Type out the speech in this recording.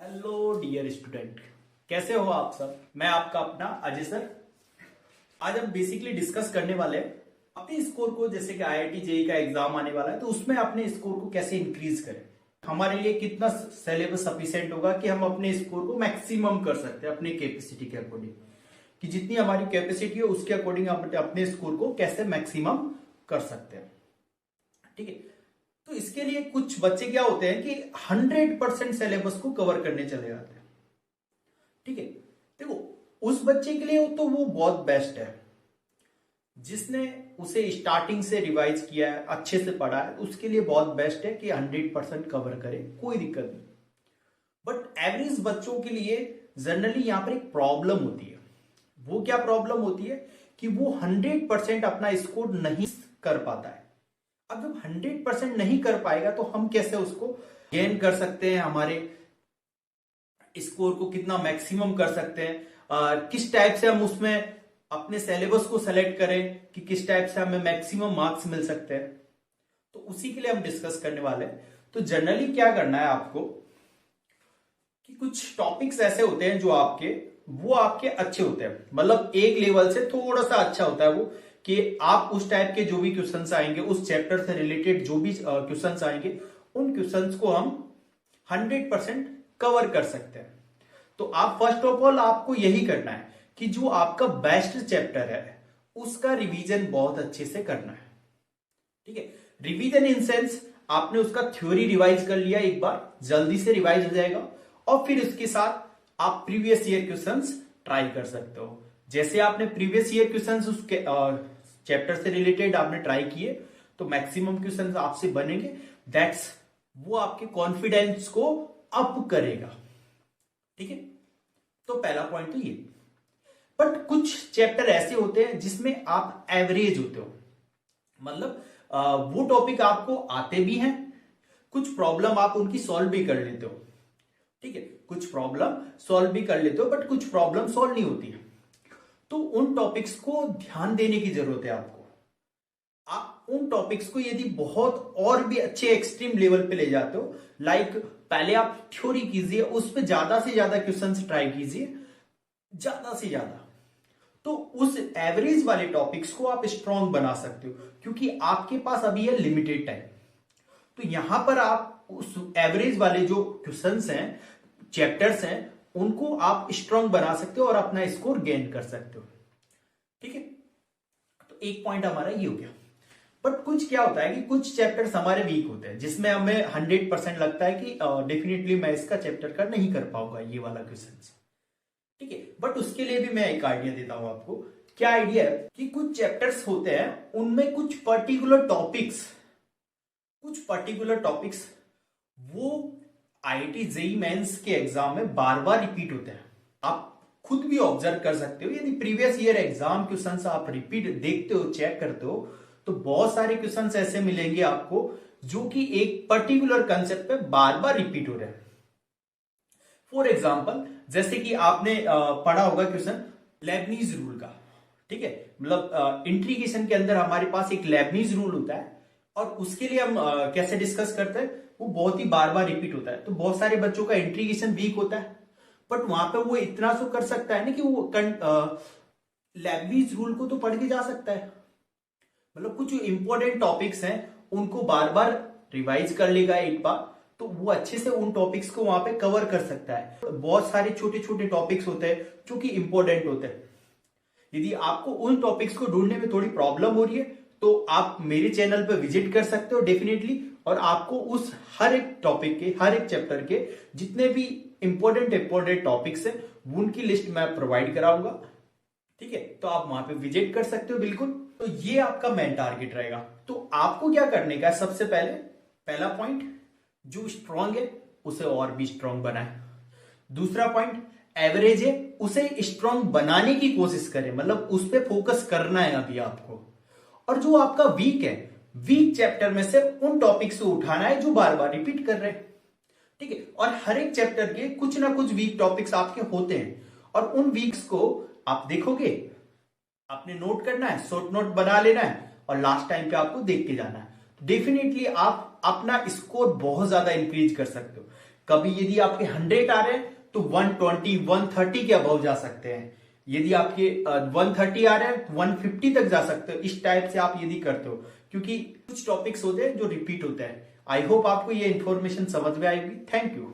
Hello dear student, कैसे हो आप सब। मैं आपका अपना अजय सर। आज हम बेसिकली डिस्कस करने वाले हैं अपने स्कोर को। जैसे कि आईआईटी जेईई का एग्जाम आने वाला है, तो उसमें अपने स्कोर को कैसे इंक्रीज करें, हमारे लिए कितना सिलेबस सफिशिएंट होगा कि हम अपने स्कोर को मैक्सिमम कर सकते हैं अपने कैपेसिटी के अकॉर्डिंग, कि जितनी हमारी कैपेसिटी है उसके अकॉर्डिंग हम अपने स्कोर को कैसे मैक्सिमम कर सकते हैं। ठीक है, तो इसके लिए कुछ बच्चे क्या होते हैं कि 100% सिलेबस को कवर करने चले जाते हैं। ठीक है, देखो उस बच्चे के लिए तो वो बहुत बेस्ट है, जिसने उसे स्टार्टिंग से रिवाइज किया है, अच्छे से पढ़ा है, उसके लिए बहुत बेस्ट है कि 100% कवर करे, कोई दिक्कत नहीं। बट एवरेज बच्चों के लिए जनरली यहां पर एक प्रॉब्लम होती है। वो क्या प्रॉब्लम होती है कि वो 100% अपना स्कोर नहीं कर पाता है। अब जब 100% नहीं कर पाएगा तो हम कैसे उसको गेन कर सकते हैं, हमारे स्कोर को कितना मैक्सिमम कर सकते हैं, किस टाइप से हम उसमें अपने सिलेबस को सेलेक्ट करें कि किस टाइप से हमें मैक्सिमम मार्क्स मिल सकते हैं, तो उसी के लिए हम डिस्कस करने वाले हैं। तो जनरली क्या करना है आपको कि कुछ टॉपिक्स ऐसे होते हैं जो आपके अच्छे होते हैं, मतलब एक लेवल से थोड़ा सा अच्छा होता है वो, कि आप उस टाइप के जो भी क्वेश्चंस आएंगे, उस चैप्टर से रिलेटेड जो भी क्वेश्चंस आएंगे, उन क्वेश्चंस को हम 100% कवर कर सकते हैं। तो आप फर्स्ट ऑफ ऑल आपको यही करना है कि जो आपका बेस्ट चैप्टर है उसका रिवीजन बहुत अच्छे से करना है। ठीक है, रिवीजन इन सेंस आपने उसका थ्योरी रिवाइज कर लिया, एक बार जल्दी से रिवाइज हो जाएगा, और फिर इसके साथ आप प्रीवियस ईयर क्वेश्चंस ट्राई कर सकते हो। जैसे आपने प्रीवियस ईयर क्वेश्चंस उसके चैप्टर से रिलेटेड आपने ट्राई किए तो मैक्सिमम क्वेश्चंस आपसे बनेंगे। दैट्स वो आपके कॉन्फिडेंस को अप करेगा। ठीक है, तो पहला पॉइंट तो ये। बट कुछ चैप्टर ऐसे होते हैं जिसमें आप एवरेज होते हो, मतलब वो टॉपिक आपको आते भी हैं, कुछ प्रॉब्लम आप उनकी सॉल्व भी कर लेते हो। ठीक है, कुछ प्रॉब्लम सॉल्व भी कर लेते हो, बट कुछ प्रॉब्लम सॉल्व नहीं होती है। तो उन टॉपिक्स को ध्यान देने की जरूरत है आपको। आप उन टॉपिक्स को यदि बहुत और भी अच्छे एक्सट्रीम लेवल पे ले जाते हो, लाइक पहले आप थ्योरी कीजिए, उस पर ज्यादा से ज्यादा क्वेश्चंस ट्राई कीजिए, ज्यादा से ज्यादा, तो उस एवरेज वाले टॉपिक्स को आप स्ट्रांग बना सकते हो, क्योंकि आपके पास अभी है लिमिटेड टाइम। तो यहां पर आप उस एवरेज वाले जो क्वेश्चंस हैं, चैप्टर्स हैं, उनको आप स्ट्रांग बना सकते हो और अपना स्कोर गेन कर सकते हो। ठीक है, तो एक पॉइंट हमारा ये हो गया। बट कुछ क्या होता है कि कुछ चैप्टर्स हमारे वीक होते हैं, जिसमें हमें 100% लगता है कि डेफिनेटली मैं इसका चैप्टर का नहीं कर पाऊंगा ये वाला क्वेश्चन। ठीक है, बट उसके लिए भी मैं एक आइडिया देता हूं आपको। क्या आइडिया है कि कुछ चैप्टर्स होते हैं, उनमें कुछ पर्टिकुलर टॉपिक्स वो आईआईटी जेईई मेंस के एग्जाम में बार बार रिपीट होते हैं। आप खुद भी ऑब्जर्व कर सकते हो, यदि प्रीवियस ईयर एग्जाम क्वेश्चंस आप रिपीट देखते हो, चेक करते हो, तो बहुत सारे क्वेश्चंस ऐसे मिलेंगे आपको जो कि एक पर्टिकुलर कंसेप्ट पे बार बार रिपीट हो रहे हैं। फॉर एग्जाम्पल, जैसे कि आपने पढ़ा होगा क्वेश्चन लेबनीज रूल का। ठीक है, मतलब इंट्रीगेशन के अंदर हमारे पास एक लेबनीज रूल होता है, और उसके लिए हम कैसे डिस्कस करते हैं, वो बहुत ही बार बार रिपीट होता है। तो बहुत सारे बच्चों का इंट्रीगेशन वीक होता है, बट वहां पे वो इतना सो कर सकता है ना कि वो लेबनीज रूल को तो पढ़ के जा सकता है। मतलब कुछ इंपॉर्टेंट टॉपिक्स हैं उनको बार बार रिवाइज कर लेगा एक बार, तो वो अच्छे से उन टॉपिक्स को वहां पे कवर कर सकता है। बहुत सारे छोटे छोटे टॉपिक्स होते हैं जो कि इंपॉर्टेंट होते हैं। यदि आपको उन टॉपिक्स को ढूंढने में थोड़ी प्रॉब्लम हो रही है तो आप मेरे चैनल पर विजिट कर सकते हो डेफिनेटली, और आपको उस हर एक टॉपिक के, हर एक चैप्टर के जितने भी इंपॉर्टेंट टॉपिक्स हैं उनकी लिस्ट मैं प्रोवाइड कराऊंगा। ठीक है, तो आप वहां पे विजिट कर सकते हो बिल्कुल। तो ये आपका मेन टारगेट रहेगा। तो आपको क्या करने का है, सबसे पहले पहला पॉइंट, जो स्ट्रांग है उसे और भी स्ट्रांग बनाए। दूसरा पॉइंट, एवरेज है उसे स्ट्रांग बनाने की कोशिश करें, मतलब उस पर फोकस करना है अभी आपको। और जो आपका वीक है, वीक चैप्टर में से उन टॉपिक्स को उठाना है जो बार बार रिपीट कर रहे हैं। ठीक है, और हर एक चैप्टर के कुछ ना कुछ वीक टॉपिक्स आपके होते हैं, और उन वीक्स को आप देखोगे, आपने नोट करना है, शॉर्ट नोट बना लेना है, और लास्ट टाइम पे आपको देख के जाना है। डेफिनेटली आप अपना स्कोर बहुत ज्यादा इंक्रीज कर सकते हो। कभी यदि आपके 100 आ रहे हैं तो 120 130 के अबव जा सकते हैं। यदि आपके 130 आ रहे हैं तो 150 तक जा सकते हो। इस टाइप से आप यदि करते हो, क्योंकि कुछ टॉपिक्स होते हैं जो रिपीट होते हैं। आई होप आपको ये इंफॉर्मेशन समझ में आएगी। Thank you.